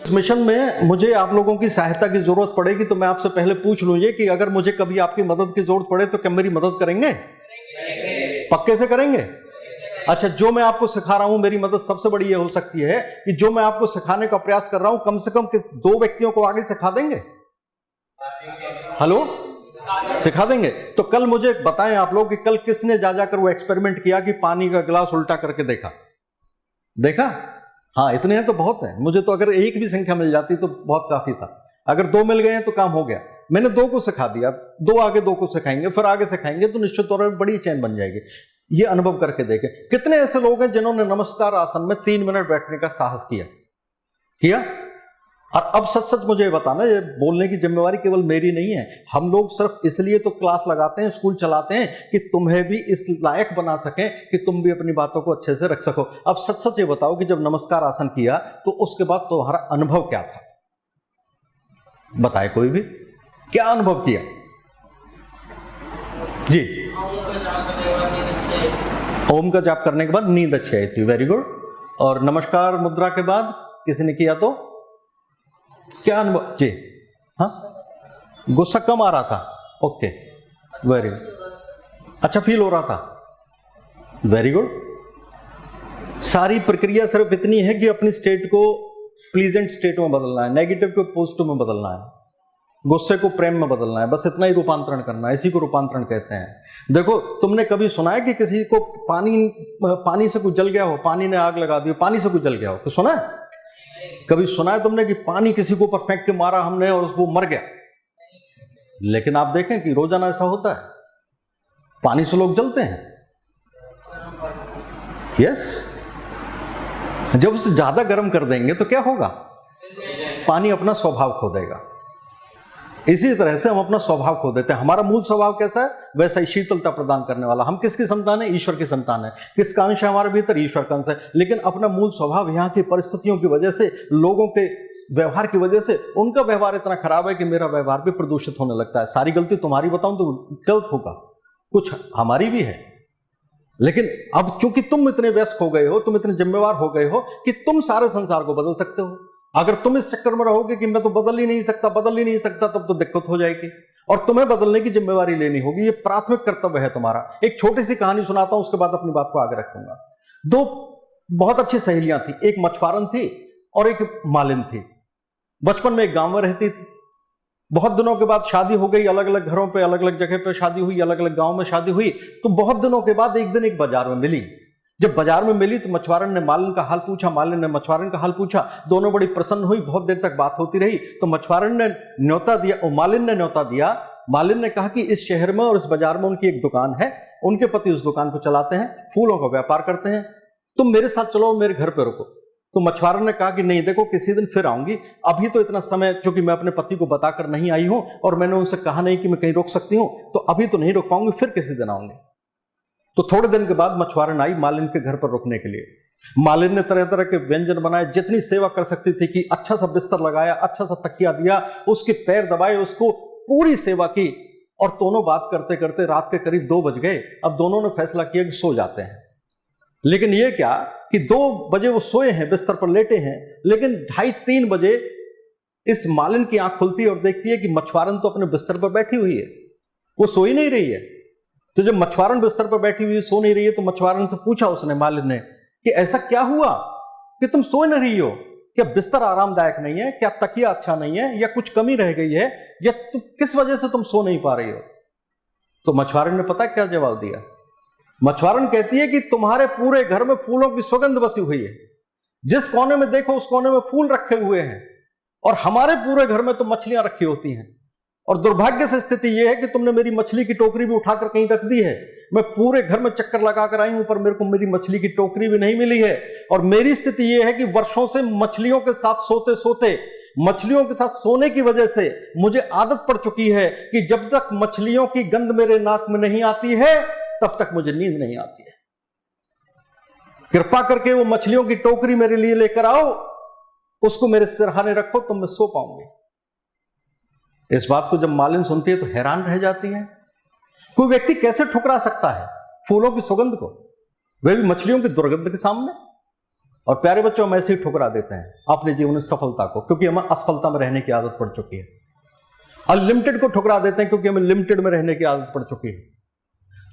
Mission में मुझे आप लोगों की सहायता की जरूरत पड़ेगी, तो मैं आपसे पहले पूछ लूं ये कि अगर मुझे कभी आपकी मदद की जरूरत पड़े तो क्या मेरी मदद करेंगे? पक्के से करेंगे? अच्छा, जो मैं आपको सिखा रहा हूं मेरी मदद सबसे बड़ी ये हो सकती है कि जो मैं आपको सिखाने का प्रयास कर रहा हूं कम से कम 2 व्यक्तियों को आगे सिखा देंगे। हेलो, सिखा देंगे? तो कल मुझे बताएं आप लोग कि कल किसने जा जाकर वो एक्सपेरिमेंट किया कि पानी का गिलास उल्टा करके देखा? हाँ, इतने हैं तो बहुत है। मुझे तो अगर एक भी संख्या मिल जाती तो बहुत काफी था। अगर 2 मिल गए हैं तो काम हो गया। मैंने 2 को सिखा दिया, 2 आगे 2 को सिखाएंगे, फिर आगे सिखाएंगे, तो निश्चित तौर पर बड़ी चेन बन जाएगी। ये अनुभव करके देखें। कितने ऐसे लोग हैं जिन्होंने नमस्कार आसन में 3 मिनट बैठने का साहस किया? और अब सच सच मुझे बताना, ये बोलने की जिम्मेवारी केवल मेरी नहीं है। हम लोग सिर्फ इसलिए तो क्लास लगाते हैं, स्कूल चलाते हैं कि तुम्हें भी इस लायक बना सकें कि तुम भी अपनी बातों को अच्छे से रख सको। अब सच सच ये बताओ कि जब नमस्कार आसन किया तो उसके बाद तुम्हारा अनुभव क्या था? बताए कोई भी, क्या अनुभव किया जी? ओम का जाप करने के बाद नींद अच्छी आई थी, वेरी गुड। और नमस्कार मुद्रा के बाद किसी ने किया तो क्या अनुभव जी? हाँ, गुस्सा कम आ रहा था, ओके, वेरी गुड। अच्छा फील हो रहा था, वेरी गुड। सारी प्रक्रिया सिर्फ इतनी है कि अपनी स्टेट को प्लीजेंट स्टेट में बदलना है, नेगेटिव को पॉजिटिव में बदलना है, गुस्से को प्रेम में बदलना है, बस इतना ही रूपांतरण करना है। इसी को रूपांतरण कहते हैं। देखो, तुमने कभी सुना है कि किसी को पानी से कुछ जल गया हो, पानी ने आग लगा दी, पानी से कुछ जल गया हो? तो सुना है? कभी सुना है तुमने कि पानी किसी को ऊपर फेंक के मारा हमने और वो मर गया? लेकिन आप देखें कि रोजाना ऐसा होता है, पानी से लोग जलते हैं। यस, जब उसे ज्यादा गर्म कर देंगे तो क्या होगा? पानी अपना स्वभाव खो देगा। इसी तरह से हम अपना स्वभाव खो देते हैं। हमारा मूल स्वभाव कैसा है? वैसा ही शीतलता प्रदान करने वाला। हम किसकी संतान है? ईश्वर की संतान है। किसका अंश है हमारे भीतर? ईश्वर का अंश है। लेकिन अपना मूल स्वभाव यहाँ की परिस्थितियों की वजह से, लोगों के व्यवहार की वजह से, उनका व्यवहार इतना खराब है कि मेरा व्यवहार भी प्रदूषित होने लगता है। सारी गलती तुम्हारी बताऊं तो गलत होगा, कुछ हमारी भी है। लेकिन अब चूंकि तुम इतने व्यस्त हो गए हो, तुम इतने जिम्मेवार हो गए हो कि तुम सारे संसार को बदल सकते हो। अगर तुम इस चक्कर में रहोगे कि मैं तो बदल ही नहीं सकता, तब तो दिक्कत हो जाएगी और तुम्हें बदलने की जिम्मेवारी लेनी होगी। ये प्राथमिक कर्तव्य है तुम्हारा। एक छोटी सी कहानी सुनाता हूं, उसके बाद अपनी बात को आगे रखूंगा। 2 बहुत अच्छी सहेलियां थी, एक मछुआरन थी और एक मालिन थी। बचपन में एक गांव में रहती थी। बहुत दिनों के बाद शादी हो गई, अलग अलग घरों पे, अलग अलग जगह पे शादी हुई, अलग अलग गांव में शादी हुई। तो बहुत दिनों के बाद एक दिन एक बाजार में मिली। जब बाजार में मिली तो मछुआरन ने मालिन का हाल पूछा, मालिन ने मछुआरन का हाल पूछा। दोनों बड़ी प्रसन्न हुई, बहुत देर तक बात होती रही। तो मछुआरन ने न्योता दिया और मालिन ने न्योता दिया। मालिन ने कहा कि इस शहर में और इस बाजार में उनकी एक दुकान है, उनके पति उस दुकान को चलाते हैं, फूलों का व्यापार करते हैं, तुम मेरे साथ चलो, मेरे घर पे रुको। तो मछुआरन ने कहा कि नहीं, देखो किसी दिन फिर आऊंगी, अभी तो इतना समय, चूंकि मैं अपने पति को बताकर नहीं आई हूं और मैंने उनसे कहा नहीं कि मैं कहीं रोक सकती हूं, तो अभी तो नहीं रोक पाऊंगी, फिर किसी दिन आऊंगी। तो थोड़े दिन के बाद मछुआरन आई मालिन के घर पर रुकने के लिए। मालिन ने तरह तरह के व्यंजन बनाए, जितनी सेवा कर सकती थी कि अच्छा सा बिस्तर लगाया, अच्छा सा तकिया दिया, उसके पैर दबाए, उसको पूरी सेवा की। और दोनों बात करते करते रात के करीब 2 बज गए। अब दोनों ने फैसला किया कि सो जाते हैं। लेकिन ये क्या कि 2 बजे वो सोए हैं, बिस्तर पर लेटे हैं, लेकिन 2:30-3 बजे इस मालिन की आंख खुलती है और देखती है कि मछुआरन तो अपने बिस्तर पर बैठी हुई है, वो सो ही नहीं रही है। तो जब मछुआरन बिस्तर पर बैठी हुई सो नहीं रही है तो मछुआरन से पूछा उसने, मालिन ने, कि ऐसा क्या हुआ कि तुम सो नहीं रही हो? क्या बिस्तर आरामदायक नहीं है? क्या तकिया अच्छा नहीं है? या कुछ कमी रह गई है? या किस वजह से तुम सो नहीं पा रही हो? तो मछुआरन ने पता क्या जवाब दिया? मछुआरन कहती है कि तुम्हारे पूरे घर में फूलों की सुगंध बसी हुई है, जिस कोने में देखो उस कोने में फूल रखे हुए हैं, और हमारे पूरे घर में तो मछलियां रखी होती हैं। और दुर्भाग्य से स्थिति यह है कि तुमने मेरी मछली की टोकरी भी उठाकर कहीं रख दी है। मैं पूरे घर में चक्कर लगाकर आई हूं पर मेरे को मेरी मछली की टोकरी भी नहीं मिली है। और मेरी स्थिति यह है कि वर्षों से मछलियों के साथ सोते सोते, मछलियों के साथ सोने की वजह से मुझे आदत पड़ चुकी है कि जब तक मछलियों की गंध मेरे नाक में नहीं आती है तब तक मुझे नींद नहीं आती है। कृपा करके वो मछलियों की टोकरी मेरे लिए लेकर आओ, उसको मेरे सिरहाने रखो तो मैं सो पाऊंगी। इस बात को जब मालिन सुनती है तो हैरान रह जाती है। कोई व्यक्ति कैसे ठुकरा सकता है फूलों की सुगंध को, वह भी मछलियों की दुर्गंध के सामने? और प्यारे बच्चों, हम ऐसे ही ठुकरा देते हैं अपने जीवन में सफलता को, क्योंकि हमें असफलता में रहने की आदत पड़ चुकी है। अनलिमिटेड को ठुकरा देते हैं क्योंकि हमें लिमिटेड में रहने की आदत पड़ चुकी है।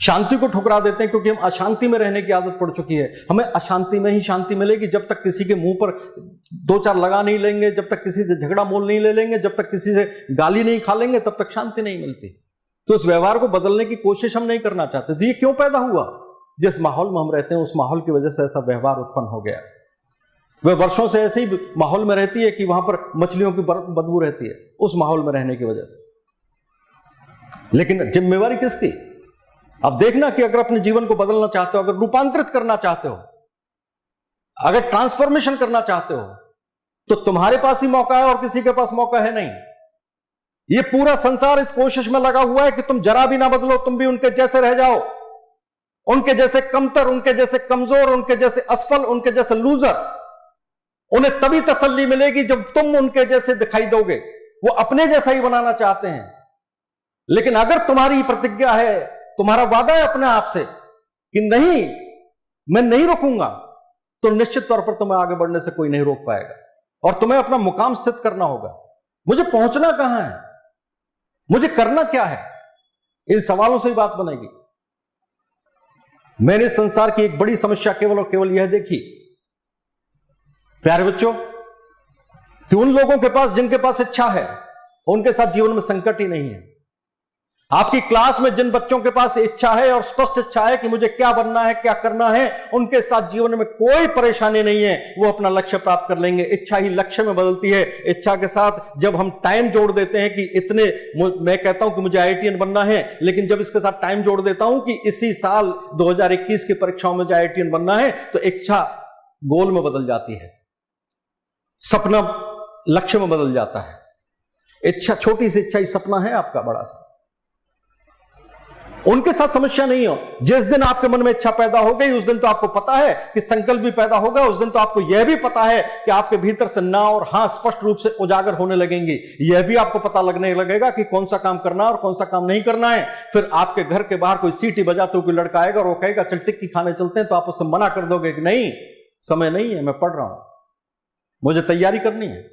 शांति को ठुकरा देते हैं क्योंकि हम अशांति में रहने की आदत पड़ चुकी है। हमें अशांति में ही शांति मिलेगी जब तक किसी के मुंह पर दो चार लगा नहीं लेंगे, जब तक किसी से झगड़ा मोल नहीं ले लेंगे, जब तक किसी से गाली नहीं खा लेंगे, तब तक शांति नहीं मिलती। तो उस व्यवहार को बदलने की कोशिश हम नहीं करना चाहते। तो ये क्यों पैदा हुआ? जिस माहौल में हम रहते हैं उस माहौल की वजह से ऐसा व्यवहार उत्पन्न हो गया। वह वर्षों से ऐसे ही माहौल में रहती है कि वहां पर मछलियों की बदबू रहती है, उस माहौल में रहने की वजह से। लेकिन जिम्मेवारी किसकी? अब देखना कि अगर अपने जीवन को बदलना चाहते हो, अगर रूपांतरित करना चाहते हो, अगर ट्रांसफॉर्मेशन करना चाहते हो, तो तुम्हारे पास ही मौका है और किसी के पास मौका है नहीं। ये पूरा संसार इस कोशिश में लगा हुआ है कि तुम जरा भी ना बदलो, तुम भी उनके जैसे रह जाओ, उनके जैसे कमतर, उनके जैसे कमजोर, उनके जैसे असफल, उनके जैसे लूजर। उन्हें तभी तसल्ली मिलेगी जब तुम उनके जैसे दिखाई दोगे। वो अपने जैसा ही बनाना चाहते हैं। लेकिन अगर तुम्हारी प्रतिज्ञा है, तुम्हारा वादा है अपने आप से कि नहीं, मैं नहीं रुकूंगा, तो निश्चित तौर पर तुम्हें आगे बढ़ने से कोई नहीं रोक पाएगा और तुम्हें अपना मुकाम स्थित करना होगा। मुझे पहुंचना कहां है, मुझे करना क्या है, इन सवालों से ही बात बनेगी। मैंने संसार की एक बड़ी समस्या केवल और केवल यह देखी प्यारे बच्चों, कि उन लोगों के पास जिनके पास इच्छा है, उनके साथ जीवन में संकट ही नहीं है। आपकी क्लास में जिन बच्चों के पास इच्छा है और स्पष्ट इच्छा है कि मुझे क्या बनना है, क्या करना है, उनके साथ जीवन में कोई परेशानी नहीं है। वो अपना लक्ष्य प्राप्त कर लेंगे। इच्छा ही लक्ष्य में बदलती है। इच्छा के साथ जब हम टाइम जोड़ देते हैं कि इतने, मैं कहता हूं कि मुझे IITian बनना है, लेकिन जब इसके साथ टाइम जोड़ देता हूं कि इसी साल 2021 की परीक्षाओं में मुझे IITian बनना है, तो इच्छा गोल में बदल जाती है, सपना लक्ष्य में बदल जाता है। इच्छा, छोटी सी इच्छा ही सपना है आपका बड़ा सा। उनके साथ समस्या नहीं हो। जिस दिन आपके मन में इच्छा पैदा हो गई, उस दिन तो आपको पता है कि संकल्प भी पैदा होगा। उस दिन तो आपको यह भी पता है कि आपके भीतर से ना और हां स्पष्ट रूप से उजागर होने लगेंगी। यह भी आपको पता लगने लगेगा कि कौन सा काम करना है और कौन सा काम नहीं करना है। फिर आपके घर के बाहर कोई सीटी बजाते हुए कोई लड़का आएगा और वो कहेगा चल टिक्की खाने चलते हैं, तो आप उससे मना कर दोगे कि नहीं, समय नहीं है, मैं पढ़ रहा हूं, मुझे तैयारी करनी है।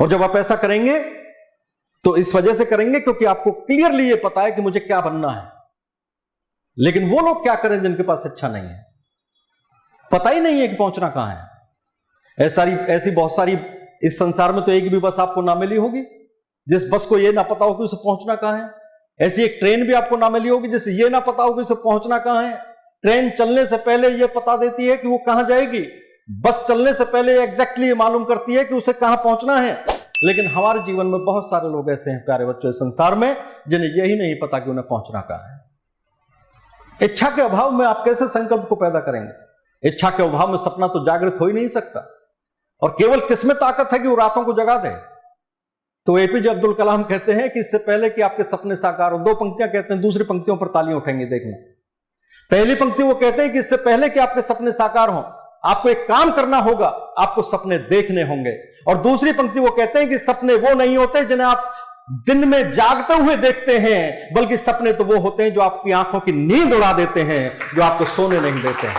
और जब आप ऐसा करेंगे तो इस वजह से करेंगे क्योंकि आपको क्लियरली ये पता है कि मुझे क्या बनना है। लेकिन वो लोग क्या करें जिनके पास इच्छा नहीं है, पता ही नहीं है कि पहुंचना कहां है। ऐसी बहुत सारी इस संसार में तो एक भी बस आपको ना मिली होगी जिस बस को ये ना पता हो कि उसे पहुंचना कहां है। ऐसी एक ट्रेन भी आपको ना मिली होगी जिसे ये ना पता हो कि उसे पहुंचना कहां है। ट्रेन चलने से पहले ये पता देती है कि वो कहां जाएगी। बस चलने से पहले एग्जैक्टली ये मालूम करती है कि उसे कहां पहुंचना है। लेकिन हमारे जीवन में बहुत सारे लोग ऐसे हैं प्यारे बच्चों इस संसार में, जिन्हें यही नहीं पता कि उन्हें पहुंचना कहां है। इच्छा के अभाव में आप कैसे संकल्प को पैदा करेंगे? इच्छा के अभाव में सपना तो जागृत हो ही नहीं सकता। और केवल किसमें ताकत है कि वो रातों को जगा दे। तो APJ अब्दुल कलाम कहते हैं कि इससे पहले कि आपके सपने साकार हो, दो पंक्तियां कहते हैं, दूसरी पंक्तियों पर तालियां उठेंगे देखना। पहली पंक्ति वो कहते हैं कि इससे पहले कि आपके सपने साकार हो, आपको एक काम करना होगा, आपको सपने देखने होंगे। और दूसरी पंक्ति वो कहते हैं कि सपने वो नहीं होते जिन्हें आप दिन में जागते हुए देखते हैं, बल्कि सपने तो वो होते हैं जो आपकी आंखों की नींद उड़ा देते हैं, जो आपको सोने नहीं देते हैं।